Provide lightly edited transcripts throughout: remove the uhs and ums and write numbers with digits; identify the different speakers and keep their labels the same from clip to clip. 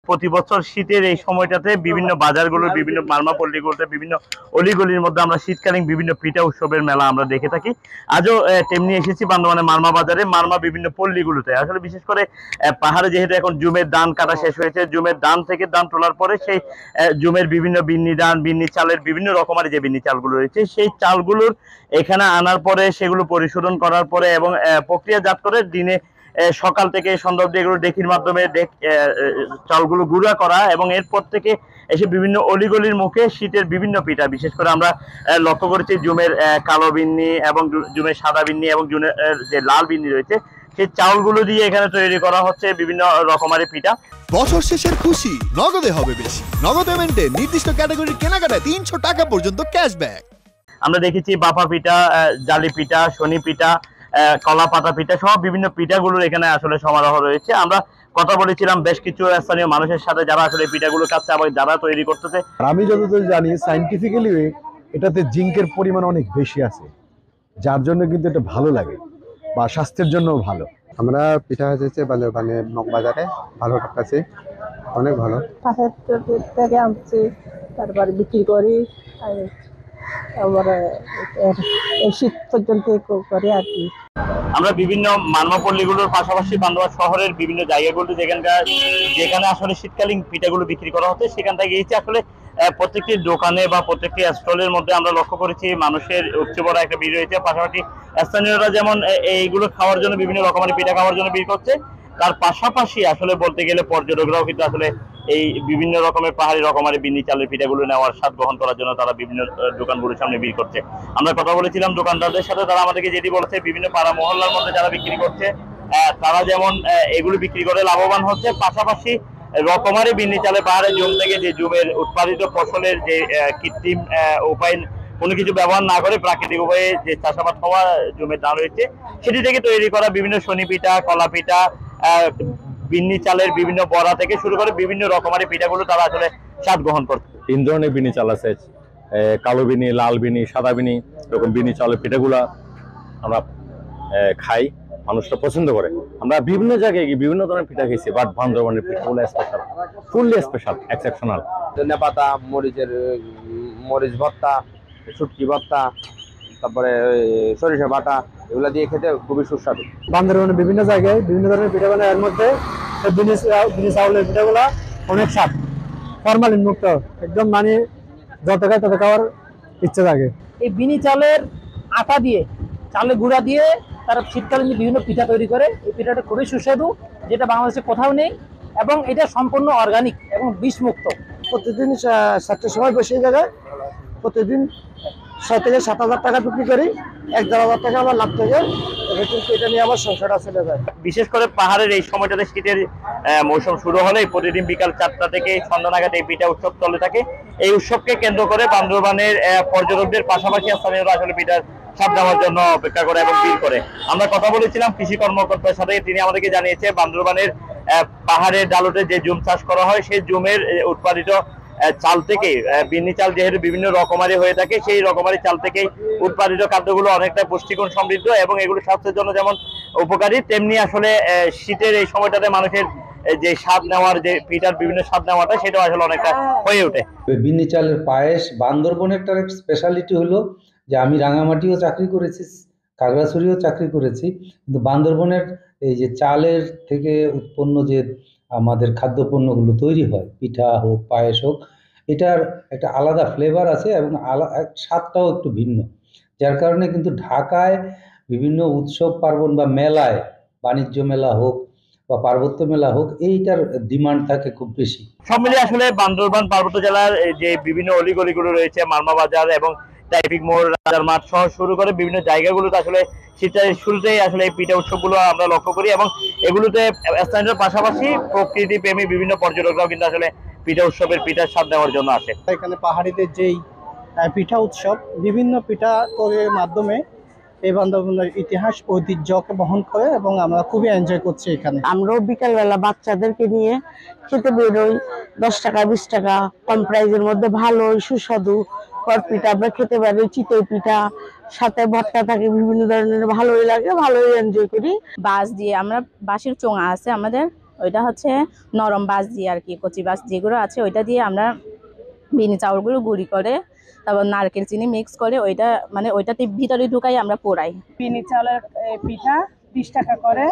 Speaker 1: প্রতি বছর শীতের এই সময়টাতে বিভিন্ন বাজারগুলোর বিভিন্ন মারমা পল্লীগুলোতে বিভিন্ন অলিগলির মধ্যে আমরা শীতকালীন বিভিন্ন পিঠা উৎসবের মেলা আমরা দেখে থাকি। আজও তেমনি এসেছি বান্দরবানের মারমা বাজারে, মারমা বিভিন্ন পল্লীগুলোতে। আসলে বিশেষ করে পাহাড়ে যেহেতু এখন জুমের ধান কাটা শেষ হয়েছে, জুমের ধান থেকে ধান তোলার পরে সেই জুমের বিভিন্ন বিন্নি ধান, বিন্নি চালের বিভিন্ন রকমের যে বিন্নি চালগুলো রয়েছে, সেই চালগুলোর এখানে আনার পরে সেগুলো পরিশোধন করার পরে এবং প্রক্রিয়াজাত করে দিনে সকাল থেকে সন্ধ্যা অবধি এগুলো ডেকির মাধ্যমে চালগুলো গুঁড়া করা এবং এরপর থেকে এসে বিভিন্ন অলিগলির মুখে শীতের বিভিন্ন পিঠা, বিশেষ করে আমরা লক্ষ্য করেছি জুমের কালো বিন্নি এবং জুমের সাদা বিন্নি এবং জুমের যে লাল বিন্নি রয়েছে, সেই চাউলগুলো দিয়ে এখানে তৈরি করা হচ্ছে বিভিন্ন রকমের পিঠা।
Speaker 2: বছর শেষের খুশি নগদে হবে বেশি। নগদ পেমেন্টে নির্দিষ্ট ক্যাটাগরির কেনাকাটায় 300 টাকা পর্যন্ত ক্যাশব্যাক।
Speaker 1: আমরা দেখেছি বাফা পিঠা, জালি পিঠা, শনি পিঠা, কলা পাতা পিঠা সহ বিভিন্ন পিঠাগুলোর এখানে আসলে সমারোহ রয়েছে। আমরা কথা বলেছিলাম বেশ কিছু স্থানীয় মানুষের সাথে যারা আসলে পিঠাগুলো খাচ্ছে এবং যারা তৈরি করতেছে।
Speaker 3: আমি যতদূর জানি সাইন্টিফিক্যালি এটাতে জিঙ্কের পরিমাণ অনেক বেশি আছে, যার জন্য কিন্তু এটা ভালো লাগে বা স্বাস্থ্যের জন্য ভালো।
Speaker 4: আমরা পিঠা হয়েছে বান্দরবানে বাজারে ভালো কাছে, অনেক ভালো।
Speaker 5: পাশের থেকে আনছি, তারপরে বিক্রি করি, তারপরে শীত পর্যন্ত করি আর কি।
Speaker 1: আমরা বিভিন্ন মারমা পল্লীগুলোর পাশাপাশি বান্দরবান শহরের বিভিন্ন জায়গাগুলো যেখানে আসলে শীতকালীন পিঠাগুলো বিক্রি করা হচ্ছে, সেখান থেকে আসলে প্রত্যেকটি দোকানে বা প্রত্যেকটি স্টলের মধ্যে আমরা লক্ষ্য করেছি মানুষের উপচে পড়া একটা ভিড় রয়েছে। পাশাপাশি স্থানীয়রা যেমন এইগুলো খাওয়ার জন্য বিভিন্ন রকমের পিঠা খাওয়ার জন্য ভিড় করছে, তার পাশাপাশি আসলে বলতে গেলে পর্যটকরাও কিন্তু আসলে এই বিভিন্ন রকমের পাহাড়ি রকমের বিন্নি চালের পিঠাগুলো নেওয়ার স্বাদ গ্রহণ করার জন্য তারা বিভিন্ন দোকানগুলোর সামনে ভিড় করছে। আমরা কথা বলেছিলাম দোকানদারদের সাথে, তারা আমাদেরকে যেটি বলেছে বিভিন্ন পাড়া মহল্লার মধ্যে যারা বিক্রি করছে তারা যেমন এগুলো বিক্রি করে লাভবান হচ্ছে, পাশাপাশি রকমারি বিন্নি চালে পাহাড়ের জমি থেকে যে জমির উৎপাদিত ফসলের যে কৃত্রিম উপায় কোনো কিছু ব্যবহার না করে প্রাকৃতিক উপায়ে যে চাষাবাদ হওয়া জমির ধান রয়েছে, সেটি থেকে তৈরি করা বিভিন্ন শনি পিঠা, কলা পিঠা, বিন্নি চালের বিভিন্ন বড়া থেকে শুরু করে বিভিন্ন রকমারি পিঠাগুলো তারা আসলে স্বাদ গ্রহণ করছে।
Speaker 6: 3 ধরনের বিন্নি চাল আছে, কালো বিনি, লাল বিনি, সাদা বিনি, এরকম বিন্নি চালের পিঠাগুলা আমরা খাই, মানুষরা পছন্দ করে। আমরা বিভিন্ন জায়গায় গিয়ে বিভিন্ন ধরনের পিঠা খেয়েছি, বাট বান্দরবানের পিঠাগুলো স্পেশাল, ফুললি স্পেশাল, এক্সেপশনাল।
Speaker 4: ধনিয়া পাতা, মরিচ ভর্তা, শুটকি ভর্তা, তারপরে সরিষা বাটা, এগুলা দিয়ে খেতে খুবই সুস্বাদু।
Speaker 3: বান্দরবানের বিভিন্ন জায়গায় বিভিন্ন ধরনের পিঠা বানায়, এর মধ্যে বিনি চাউলের পিঠাগুলা অনেক স্বাদ, ফরমালিন মুক্ত, একদম মানে যত খায় তত খাওয়ার ইচ্ছা থাকে।
Speaker 5: এই বিনি চালের আটা দিয়ে, চালের গুঁড়া দিয়ে তারা শীতকালীন বিভিন্ন পিঠা তৈরি করে। এই পিঠাটা খুবই সুস্বাদু, যেটা বাংলাদেশে কোথাও নেই, এবং এটা সম্পূর্ণ অর্গানিক এবং বিষমুক্ত।
Speaker 3: প্রতিদিন 7টার সময় বসে জায়গায় প্রতিদিন 6 থেকে 7,000 টাকা বিক্রি করি, 1,000 টাকা আমার লাভ থেকে, কিন্তু এটা নিয়ে আমার সংসারটা চলে যায়।
Speaker 1: বিশেষ করে পাহাড়ের এই সময়টাতে শীতের মৌসুম শুরু হলে প্রতিদিন বিকাল 4টা থেকে সন্ধ্যা নাগাদ এই পিঠা উৎসব চলে থাকে। এই উৎসবকে কেন্দ্র করে বান্দরবানের পর্যটকদের পাশাপাশি স্থানীয়রা আসলে পিঠার স্বাদ নেওয়ার জন্য অপেক্ষা করে এবং ভিড় করে। আমরা কথা বলেছিলাম কৃষি কর্মকর্তার সাথে, তিনি আমাদেরকে জানিয়েছে বান্দরবানের পাহাড়ের ডালুতে যে জুম চাষ করা হয়, সেই জুমের উৎপাদিত চাল থেকে, বিন্নি চাল যেহেতু বিভিন্ন রকমারি হয়ে থাকে, সেই রকমারি চাল থেকে উৎপাদিত খাদ্যগুলো অনেকটা পুষ্টিগুণ সমৃদ্ধ এবং এগুলো স্বাস্থ্যের জন্য যেমন উপকারী, তেমনি আসলে শীতের এই সময়টাতে মানুষের যে স্বাদ নেওয়ার, যে পিঠার বিভিন্ন স্বাদ নেওয়াটা, সেটাও আসলে অনেকটা হয়ে ওঠে।
Speaker 7: বিন্নি চালের পায়েস বান্দরবনের স্পেশালিটি হলো যে আমি রাঙামাটিও চাকরি করেছি, খাগড়াছড়িও চাকরি করেছি, কিন্তু বান্দরবনের এই যে চালের থেকে উৎপন্ন যে আমাদের খাদ্যপণ্যগুলো তৈরি হয়, পিঠা হোক, পায়েস হোক, এটার একটা আলাদা ফ্লেভার আছে এবং স্বাদটাও একটু ভিন্ন, যার কারণে কিন্তু ঢাকায় বিভিন্ন উৎসব পার্বণ বা মেলায়, বাণিজ্য মেলা হোক বা পার্বত্য মেলা হোক, এইটার ডিমান্ড থাকে খুব বেশি।
Speaker 1: সব মিলিয়ে আসলে বান্দরবান পার্বত্য জেলার যে বিভিন্ন অলিগলিগুলো রয়েছে, মারমা বাজার এবং ট্রাফিক মোড়, রাজার মাঠ সহ শুরু করে বিভিন্ন জায়গাগুলোতে আসলে শীতের শুরুতেই আসলে এই পিঠা উৎসবগুলো আমরা লক্ষ্য করি এবং এগুলোতে স্থানীয় পাশাপাশি প্রকৃতি প্রেমী বিভিন্ন পর্যটকরাও কিন্তু আসলে পিঠা উৎসবের পিঠার স্বাদ নেওয়ার জন্য আসে।
Speaker 8: এখানে পাহাড়িদের যেই পিঠা উৎসব, বিভিন্ন পিঠা তৈরির মাধ্যমে এই বান্দরবানের ইতিহাস ঐতিহ্যকে বহন করে এবং আমরা খুবই এনজয় করছি এখানে।
Speaker 5: আমরাও বিকালবেলা বাচ্চাদেরকে নিয়ে খেতে বেরোই, 10 টাকা 20 টাকা কম প্রাইজের মধ্যে ভালো সুস্বাদু কর পিঠা আমরা খেতে পারি, চিতই পিঠা, সাথে ভর্তা থাকে বিভিন্ন ধরনের, ভালোই লাগে, ভালোই এনজয় করি।
Speaker 9: বাঁশ দিয়ে, আমরা বাঁশের চোঙা আছে আমাদের, ওইটা হচ্ছে নরম বাঁশজি আর কি, কচি বাঁশ যেগুলো আছে ওইটা দিয়ে আমরা বিনি চাউলগুলো গুঁড়ি করে তারপর নারকেল চিনি মিক্স করে ওইটা মানে ওইটাতে ভিতরে ঢুকাই আমরা পোড়াই। বিনি চাউলের পিঠা 20 টাকা করে,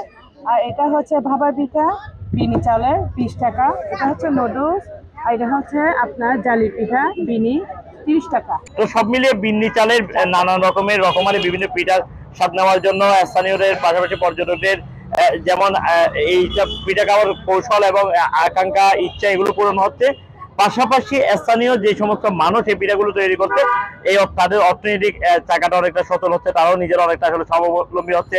Speaker 9: আর এটা হচ্ছে ভাপা পিঠা বিনি চাউলের 20 টাকা, এটা হচ্ছে নুডলস, আর এটা হচ্ছে আপনার জালি পিঠা বিনি 30 টাকা।
Speaker 1: তো সব মিলিয়ে বিন্নি চালের নানান রকমের রকমারি বিভিন্ন পিঠার স্বাদ নেওয়ার জন্য স্থানীয়দের পাশাপাশি পর্যটকদের যেমন এই পিঠা খাওয়ার কৌশল এবং আকাঙ্ক্ষা ইচ্ছা এগুলো পূরণ হচ্ছে, পাশাপাশি স্থানীয় যে সমস্ত মানুষ এই পিঠাগুলো তৈরি করতে এই তাদের অর্থনৈতিক চাকাটা অনেকটা সচল হচ্ছে, তারাও নিজেরা অনেকটা আসলে স্বাবলম্বী হচ্ছে।